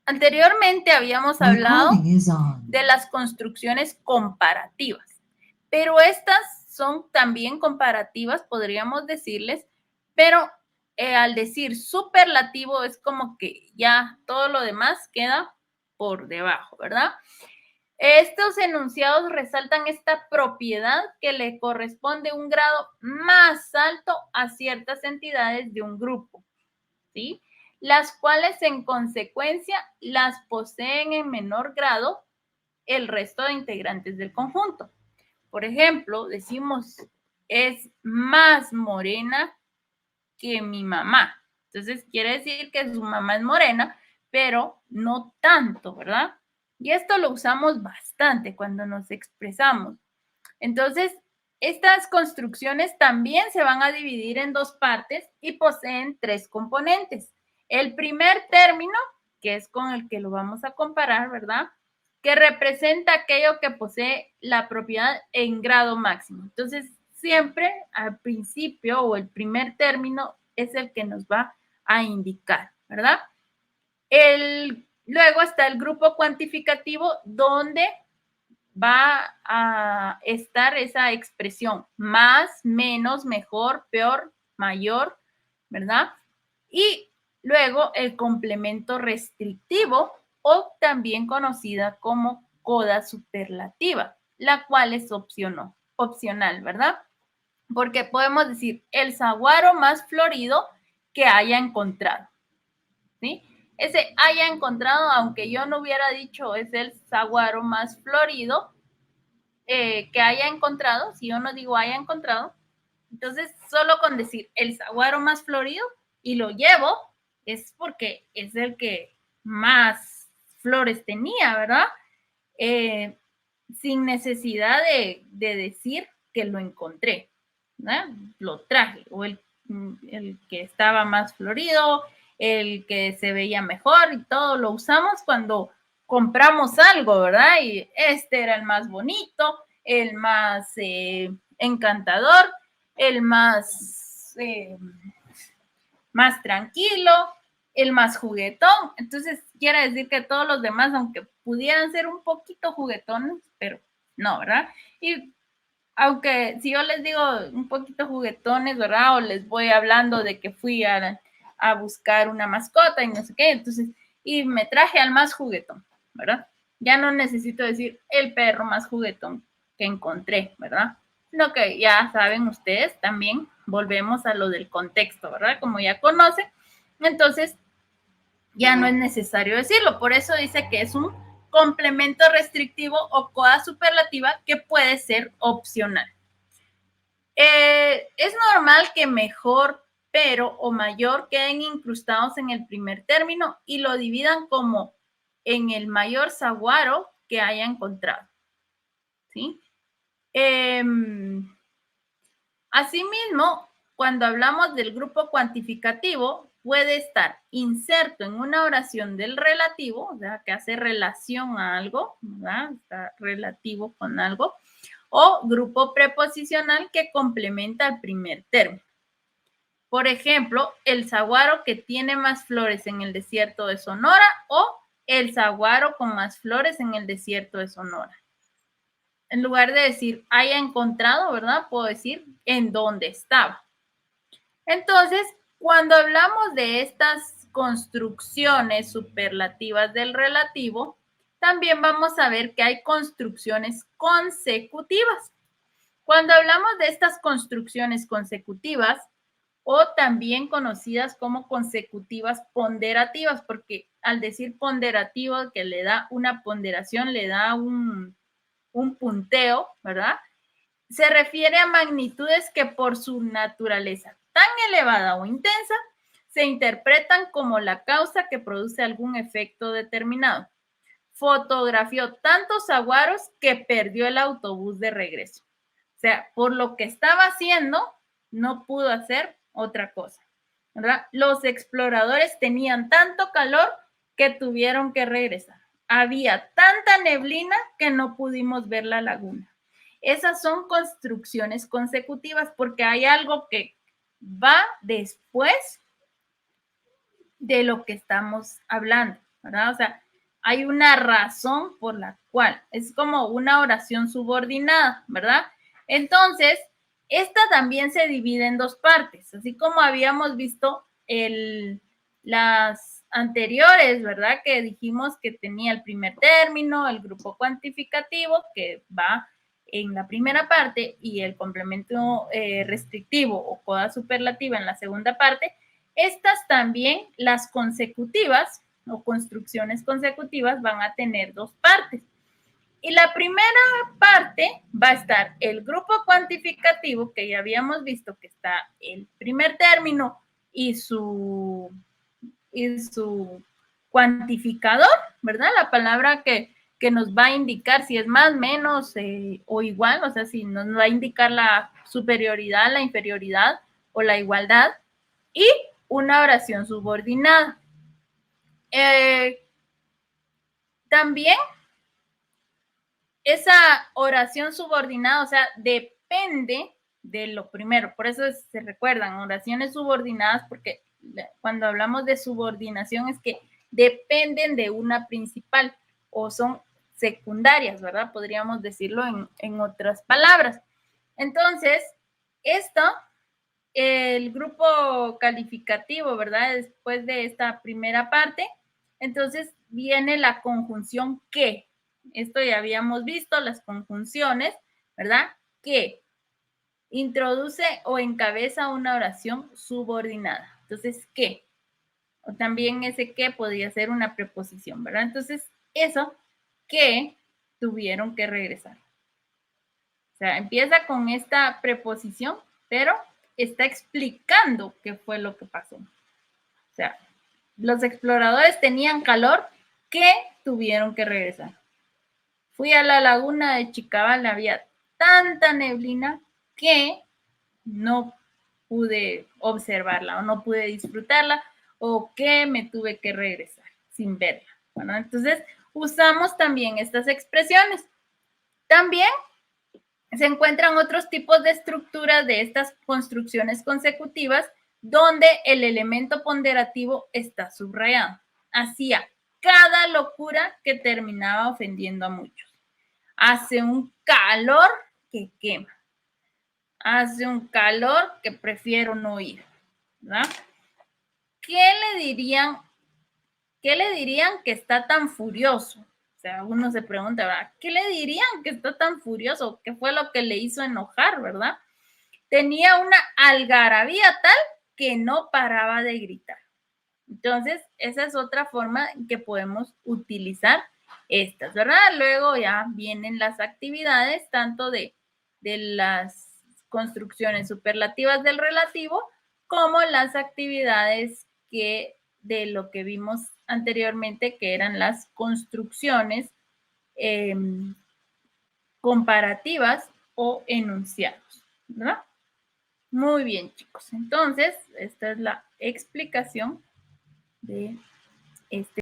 Anteriormente habíamos hablado de las construcciones comparativas, pero estas son también comparativas, podríamos decirles, pero al decir superlativo es como que ya todo lo demás queda por debajo, ¿verdad? Estos enunciados resaltan esta propiedad que le corresponde un grado más alto a ciertas entidades de un grupo, ¿sí? Las cuales en consecuencia las poseen en menor grado el resto de integrantes del conjunto. Por ejemplo, decimos, es más morena que mi mamá. Entonces, quiere decir que su mamá es morena, pero no tanto, ¿verdad? Y esto lo usamos bastante cuando nos expresamos. Entonces, estas construcciones también se van a dividir en dos partes y poseen tres componentes. El primer término, que es con el que lo vamos a comparar, ¿verdad? Que representa aquello que posee la propiedad en grado máximo. Entonces, siempre al principio o el primer término es el que nos va a indicar, ¿verdad? Luego está el grupo cuantificativo donde va a estar esa expresión más, menos, mejor, peor, mayor, ¿verdad? Y luego el complemento restrictivo o también conocida como coda superlativa, la cual es opcional, ¿verdad? Porque podemos decir el saguaro más florido que haya encontrado, ¿sí? Ese haya encontrado, aunque yo no hubiera dicho es el saguaro más florido que haya encontrado, si yo no digo haya encontrado, entonces solo con decir el saguaro más florido y lo llevo, es porque es el que más flores tenía, ¿verdad? Sin necesidad de decir que lo encontré, ¿verdad? Lo traje, o el que estaba más florido, el que se veía mejor y todo lo usamos cuando compramos algo, ¿verdad? Y este era el más bonito, el más encantador, el más tranquilo, el más juguetón. Entonces, quiere decir que todos los demás, aunque pudieran ser un poquito juguetones, pero no, ¿verdad? Y aunque si yo les digo un poquito juguetones, ¿verdad? O les voy hablando de que fui a buscar una mascota y no sé qué, entonces, y me traje al más juguetón, ¿verdad? Ya no necesito decir el perro más juguetón que encontré, ¿verdad? Sino que ya saben ustedes también, volvemos a lo del contexto, ¿verdad? Como ya conocen, entonces ya no es necesario decirlo. Por eso dice que es un complemento restrictivo o coda superlativa que puede ser opcional. Es normal que mejor, pero o mayor queden incrustados en el primer término y lo dividan como en el mayor saguaro que haya encontrado, ¿sí? Asimismo, cuando hablamos del grupo cuantificativo, puede estar inserto en una oración del relativo, o sea, que hace relación a algo, ¿verdad? Está relativo con algo, o grupo preposicional que complementa el primer término. Por ejemplo, el saguaro que tiene más flores en el desierto de Sonora o el saguaro con más flores en el desierto de Sonora. En lugar de decir haya encontrado, ¿verdad? Puedo decir en dónde estaba. Entonces, cuando hablamos de estas construcciones superlativas del relativo, también vamos a ver que hay construcciones consecutivas. Cuando hablamos de estas construcciones consecutivas, o también conocidas como consecutivas ponderativas, porque al decir ponderativo, que le da una ponderación, le da un punteo, ¿verdad? Se refiere a magnitudes que por su naturaleza tan elevada o intensa se interpretan como la causa que produce algún efecto determinado. Fotografió tantos saguaros que perdió el autobús de regreso. O sea, por lo que estaba haciendo, no pudo hacer otra cosa, ¿verdad? Los exploradores tenían tanto calor que tuvieron que regresar. Había tanta neblina que no pudimos ver la laguna. Esas son construcciones consecutivas porque hay algo que va después de lo que estamos hablando. ¿verdad? O sea, hay una razón por la cual. Es como una oración subordinada, ¿verdad? Entonces, esta también se divide en dos partes, así como habíamos visto las anteriores, ¿verdad? Que dijimos que tenía el primer término, el grupo cuantificativo, que va en la primera parte, y el complemento restrictivo o coda superlativa en la segunda parte. Estas también, las consecutivas o construcciones consecutivas, van a tener dos partes. Y la primera parte va a estar el grupo cuantificativo, que ya habíamos visto que está el primer término y su cuantificador, ¿verdad? La palabra que nos va a indicar si es más, menos o igual, o sea, si nos va a indicar la superioridad, la inferioridad o la igualdad, y una oración subordinada. También esa oración subordinada, o sea, depende de lo primero. Por eso se recuerdan oraciones subordinadas, porque cuando hablamos de subordinación es que dependen de una principal o son secundarias, ¿verdad? Podríamos decirlo en otras palabras. Entonces, esto, el grupo calificativo, ¿verdad? Después de esta primera parte, entonces viene la conjunción que. Esto ya habíamos visto, las conjunciones, ¿verdad? Que introduce o encabeza una oración subordinada. Entonces, ¿qué? O también ese que podría ser una preposición, ¿verdad? Entonces, eso que tuvieron que regresar. O sea, empieza con esta preposición, pero está explicando qué fue lo que pasó. O sea, los exploradores tenían calor que tuvieron que regresar. Fui a la laguna de Chicabal, había tanta neblina que no pude observarla o no pude disfrutarla o que me tuve que regresar sin verla. Bueno, entonces usamos también estas expresiones. También se encuentran otros tipos de estructuras de estas construcciones consecutivas donde el elemento ponderativo está subrayado. Hacía cada locura que terminaba ofendiendo a muchos. Hace un calor que quema. Hace un calor que prefiero no ir, ¿verdad? ¿Qué le dirían que está tan furioso? O sea, uno se pregunta, ¿verdad? ¿Qué le dirían que está tan furioso? ¿Qué fue lo que le hizo enojar, verdad? Tenía una algarabía tal que no paraba de gritar. Entonces, esa es otra forma en que podemos utilizar estas, ¿verdad? Luego ya vienen las actividades, tanto de las construcciones superlativas del relativo, como las actividades de lo que vimos anteriormente, que eran las construcciones comparativas o enunciados, ¿verdad? Muy bien, chicos. Entonces, esta es la explicación de este